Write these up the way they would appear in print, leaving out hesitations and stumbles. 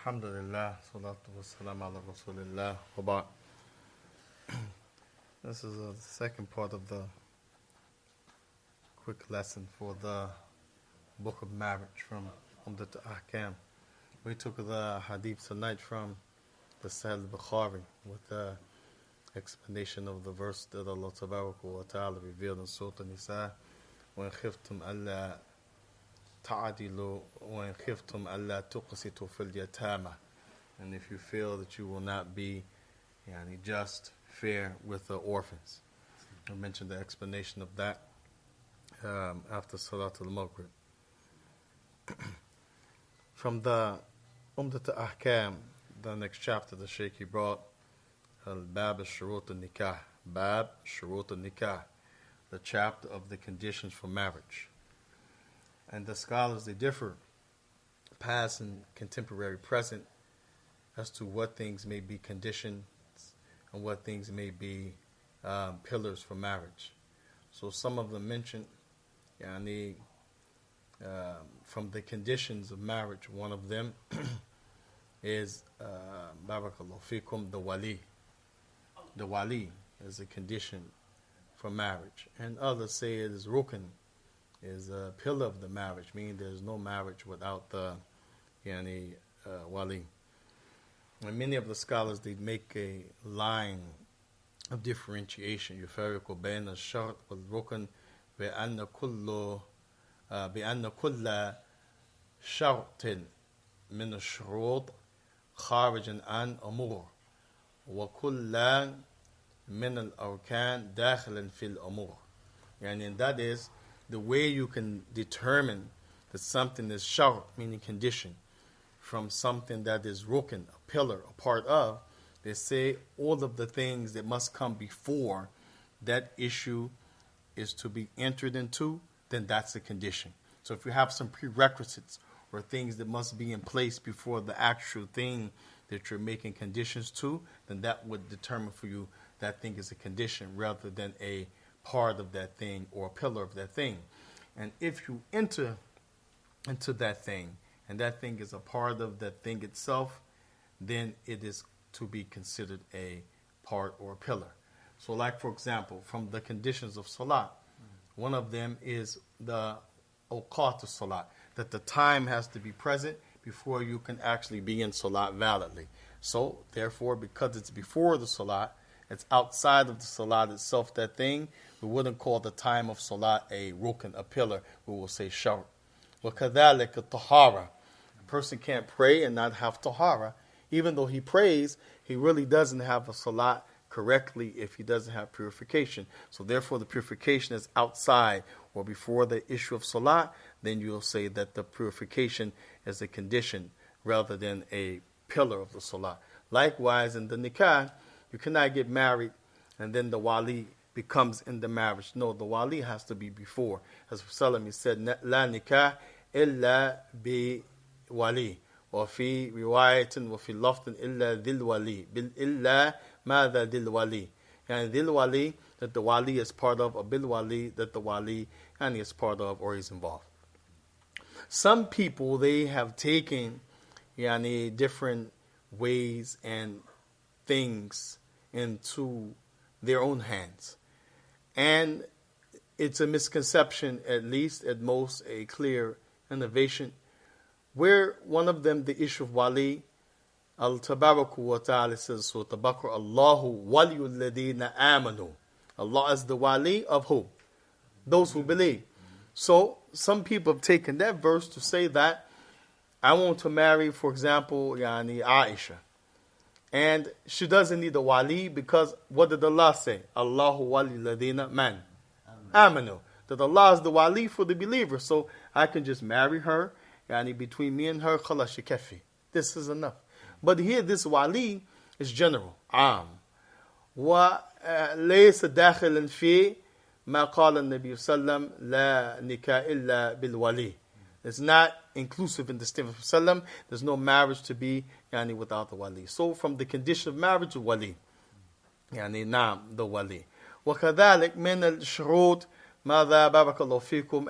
Alhamdulillah, salatu wassalam ala rasulillah, wa ba'd. This is the second part of the quick lesson for the book of marriage from Umdat Ahkam. We took the hadith tonight from the Sahih al-Bukhari with the explanation of the verse that Allah Tabaraka wa Ta'ala revealed in Surah An-Nisa, وَإِنْ خِفْتُمْ أَلَّا تعدلوا وإن خفتم ألا تقسطوا في اليتامى. And if you feel that you will not be just, fair with the orphans. I mentioned the explanation of that after Salat al-Maghrib. From the Umdat al-Ahkam, the next chapter the Shaykh he brought, Bab al-Shurut al-Nikah, Bab Shurut al-Nikah, the chapter of the conditions for marriage. And the scholars, they differ, past and contemporary, present, as to what things may be conditions and what things may be pillars for marriage. So some of them mention, from the conditions of marriage, one of them is, Barakallahu fikum, the wali. The wali is a condition for marriage. And others say it is rukn, is a pillar of the marriage, meaning there's no marriage without the wali. And many of the scholars, they make a line of differentiation. يفرق بين الشرط والركن بأن كل شرط من الشروط خارج عن أمور وكل من الأركان داخل في الأمور. And that is the way you can determine that something is shart, meaning condition, from something that is rukn, a pillar, a part of. They say all of the things that must come before that issue is to be entered into, then that's a condition. So if you have some prerequisites or things that must be in place before the actual thing that you're making conditions to, then that would determine for you that thing is a condition rather than a part of that thing or a pillar of that thing. And if you enter into that thing and that thing is a part of that thing itself, then it is to be considered a part or a pillar. So like, for example, from the conditions of salat, one of them is the awqat of salat, that the time has to be present before you can actually be in salat validly. So therefore, because it's before the salat, it's outside of the salat itself, that thing, we wouldn't call the time of salat a rukn, a pillar. We will say shart. وَكَذَلِكَ الطَّهَارَةِ. A person can't pray and not have tahara. Even though he prays, he really doesn't have a salat correctly if he doesn't have purification. So therefore, the purification is outside or before the issue of salat, then you'll say that the purification is a condition rather than a pillar of the salat. Likewise, in the nikah, you cannot get married and then the wali becomes in the marriage. No, the wali has to be before. As Salami said, La nikah illa bi wali. وفي رواية وفي لفظ إلا ذي الولي إلا ماذا ذي الولي. And ذي الولي, that the wali is part of, or bil wali, that the wali is part of or is involved. Some people, they have taken different ways and things into their own hands. And it's a misconception, at least, at most, a clear innovation, where one of them, the issue of wali, Al-Tabaraku wa Ta'ala says, Surah Al-Baqarah, Allahu waliyul ladina amanu. Allah is the wali of who? Those who believe. So, some people have taken that verse to say that I want to marry, for example, Aisha. And she doesn't need a wali because what did Allah say? Allahu wali ladina man. Amanu. That Allah is the wali for the believer. So I can just marry her. Between me and her, khalas shikafi. This is enough. But here, this wali is general. Am. وليس داخلا في ما قال النبي صلى الله عليه وسلم لا نكاح إلا بالولي. It's not inclusive in the statement of Sallam. There's no marriage to be without the wali. So from the condition of marriage, wali. نعم, the wali. وكذلك من الشروط ماذا بارك الله فيكم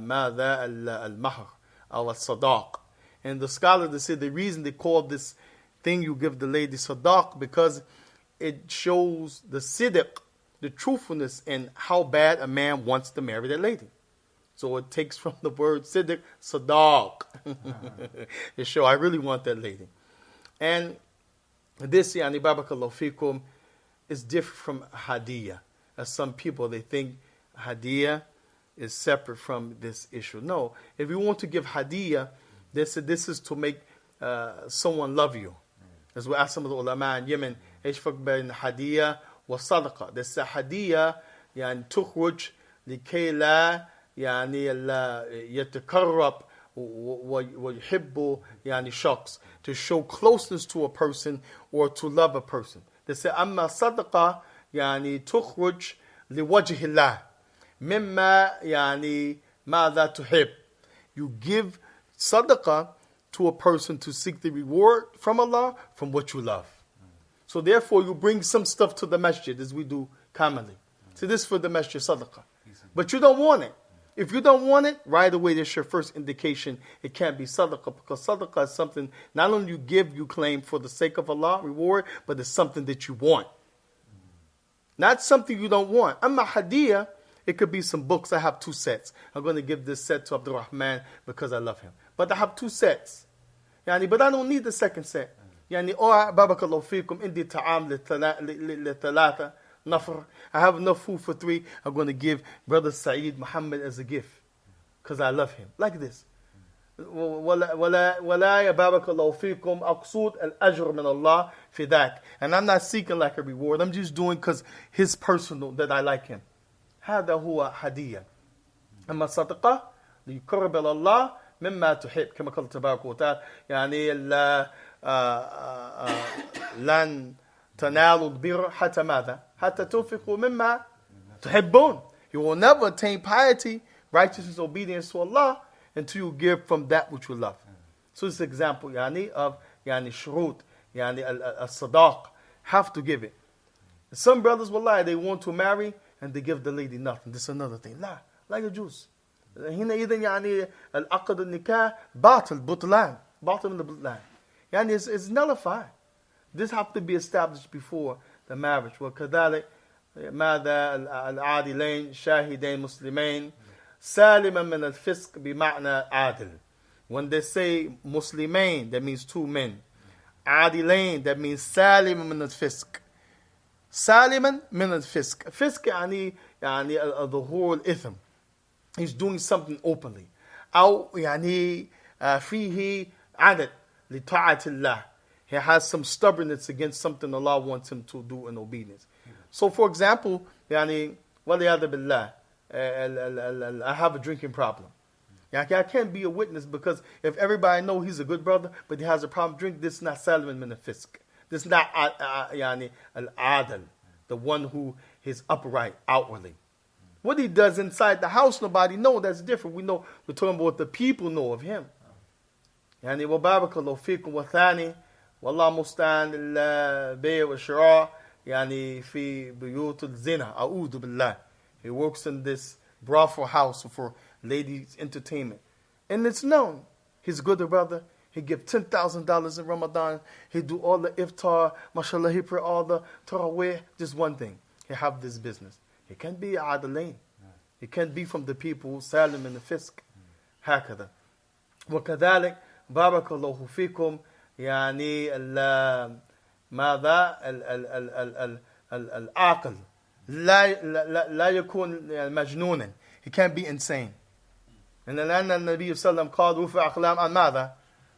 ماذا المهر أو الصداق. And the scholars, they say the reason they call this thing you give the lady sadaq, because it shows the sidq, the truthfulness, and how bad a man wants to marry that lady. So it takes from the word sidq, sadaq. It shows, I really want that lady. And this, yani barakallahu fikum, is different from hadiyah. As some people, they think hadiyah is separate from this issue. No, if you want to give hadiyah, this is to make someone love you. As we ask some of the ulama in Yemen, ايش فرق بين hadiyah والصدقة. They say hadiyah يعني تخرج لكي لا يعني لا يتقرب ويحب يعني شخص, to show closeness to a person or to love a person. They say أما صدقة يعني تخرج لوجه الله مما يعني ماذا تحب. You give sadaqah to a person to seek the reward from Allah from what you love. So therefore you bring some stuff to the masjid as we do commonly. So this is for the masjid sadaqah. But you don't want it. If you don't want it, right away that's your first indication it can't be sadaqah, because sadaqah is something not only you give, you claim for the sake of Allah, reward, but it's something that you want. Not something you don't want. Amma hadiyah, it could be some books. I have 2 sets. I'm going to give this set to Abdul Rahman because I love him. But I have 2 sets. But I don't need the second set. Barakallahu fikum, indi ta'am li thalatha nafr. I have enough food for 3. I'm going to give Brother Saeed Muhammad as a gift because I love him. Like this. ولا barakallahu fikum aqsud al-ajr min Allah fi that. And I'm not seeking like a reward. I'm just doing because his personal, that I like him. هذا هو هدية. أما الصدقة ليقرب إلى الله مما تحب كما قال تبارك وتعالى يعني لن تنالوا البر حتى ماذا حتى تنفقوا مما تحبون. You will never attain piety, righteousness, obedience to Allah until you give from that which you love. So this is an example يعني of يعني شروط يعني الصداق, have to give it. Some brothers wallahi, they want to marry and they give the lady nothing. This is another thing. لا يجوز. هنا إذا يعني العقد النكاح باطل بطلان من البطلان. يعني it's nullified. This have to be established before the marriage. وكذلك ماذا العادلين شاهدين مسلمين سالما من الفسق بمعنى عادل. When they say مسلمين, that means 2 men. عادلين, that means سالما من الفسق. سالما من الفسق. فسق يعني ظهور الإثم. He's doing something openly. أو يعني فيه عدد لطاعة الله. He has some stubbornness against something Allah wants him to do in obedience. So for example, يعني والعياذ بالله, I have a drinking problem. I can't be a witness because if everybody know he's a good brother, but he has a problem drinking, this is not Salman min al-Fisq. This is not يعني al-Adil, the one who is upright outwardly. What he does inside the house, nobody know. That's different. We know, we're talking about what the people know of him. يعني وبارك الله فيكم وثاني والله مستعان البيع والشراء يعني في بيوت الزنا أعوذ بالله. He works in this brothel house for ladies' entertainment. And it's known. He's a good brother. He give $10,000 in Ramadan. He do all the iftar. MashaAllah, he pray all the tarawih. Just one thing. He have this business. He can't be adalain. He can't be from the people salim in the fisq. هكذا. وكذلك بارك الله فيكم يعني ماذا العاقل لا يكون مجنونا. He can't be insane. And لأن النبي صلى الله عليه وسلم قال رفع أقلام عن ماذا؟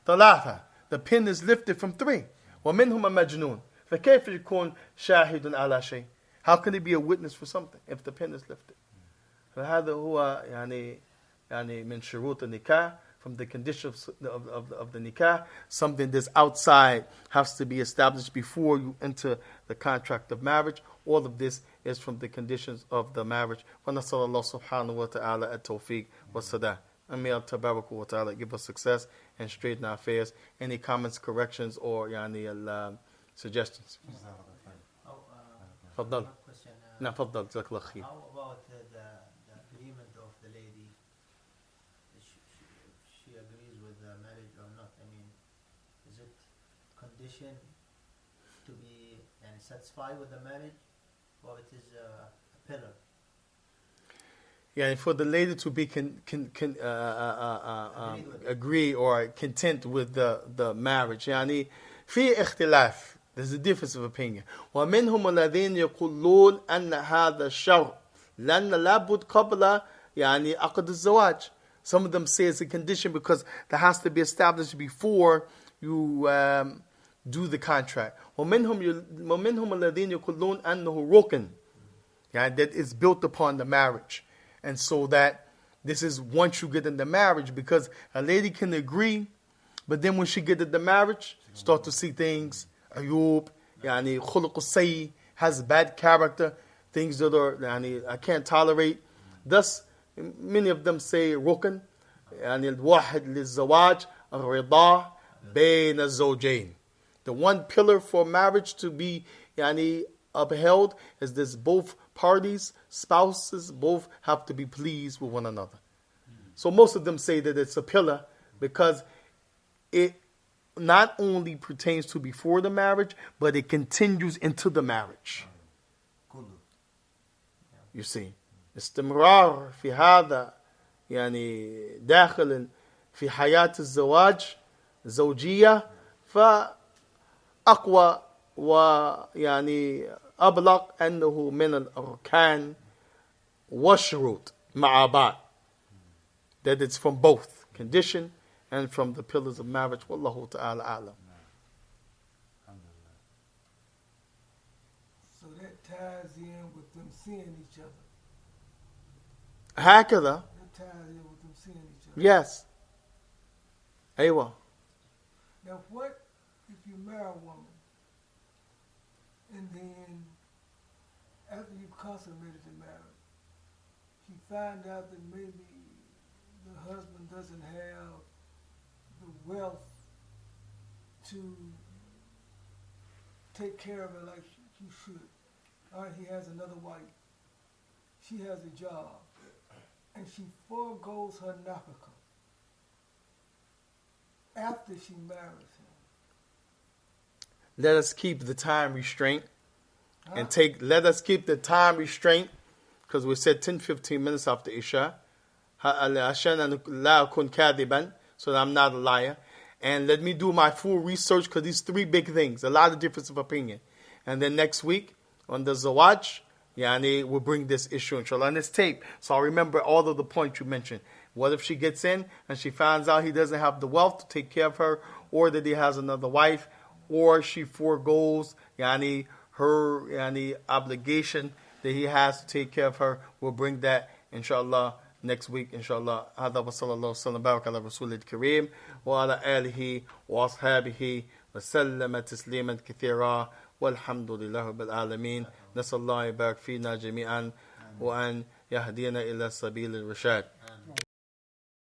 3. The pen is lifted from 3. ومنهم المجنون. فكيف يكون شاهد على شيء? How can he be a witness for something if the pen is lifted? فهذا هو يعني من شروط النكاح, from the conditions of the nikah. Something that's outside has to be established before you enter the contract of marriage. All of this is from the conditions of the marriage. وَنَسَأَلَ اللَّهُ سُبْحَانَهُ وَتَعَالَى التَّوْفِيقِ وَالسَّدَادِ. And may Allah Tabarak wa Ta'ala give us success and straighten our affairs. Any comments, corrections, or suggestions? تفضل. نعم تفضل جزاك الله خير. How about the agreement of the lady? She agrees with the marriage or not? condition to be and satisfied with the marriage, or it is a pillar. Yeah, and for the lady to be agree or content with the marriage. يعني في اختلاف. There's a difference of opinion. ومنهم الذين يقولون أن هذا الشرط لأن لابد قبل يعني عقد الزواج. Some of them say it's a condition because that has to be established before you do the contract. ومنهم الذين يقولون أنه ركن. يعني that is built upon the marriage. And so that this is once you get in the marriage, because a lady can agree, but then when she get in the marriage, start to see things, ayub, yani khuluq sayyi, has bad character, things that are, yani, I can't tolerate. Thus, many of them say rukn, yani al-wahid liz-zawaj, al-rida, bayn az-zawjayn. The one pillar for marriage to be yani upheld is this: both parties, spouses, both have to be pleased with one another. So most of them say that it's a pillar because it not only pertains to before the marriage, but it continues into the marriage. You see, استمرار في هذا يعني داخل في حياة الزواج زوجية فأقوى ويعني أبلغ أنه من الأركان والشروط مع بعض. That it's from both condition and from the pillars of marriage. Wallahu ta'ala a'lam. So that ties in with them seeing each other. هكذا. That ties in with them seeing each other. Yes. أيوة. Now what if you marry a woman and then after you consummated the marriage, you find out that maybe the husband doesn't have the wealth to take care of her like you should. Or he has another wife. She has a job. And she foregoes her nafaka after she marries him. Let us keep the time restraint and let us keep the time restraint, because we said 10-15 minutes after Isha, عشان لا أكون كاذبا, so that I'm not a liar. And let me do my full research, because these three big things, a lot of difference of opinion. And then next week on the Zawaj, yani, we'll bring this issue inshallah on this tape. So I'll remember all of the points you mentioned. What if she gets in and she finds out he doesn't have the wealth to take care of her, or that he has another wife, or she foregoes yani, her yani, obligation that he has to take care of her. We'll bring that inshallah next week inshallah. هذا وصلى الله وسلم بارك على رسول الكريم وعلى آله وأصحابه وسلم تسليما كثيرا والحمد لله رب العالمين. نسأل الله يبارك فينا جميعا وأن يهدينا إلى سبيل الرشاد.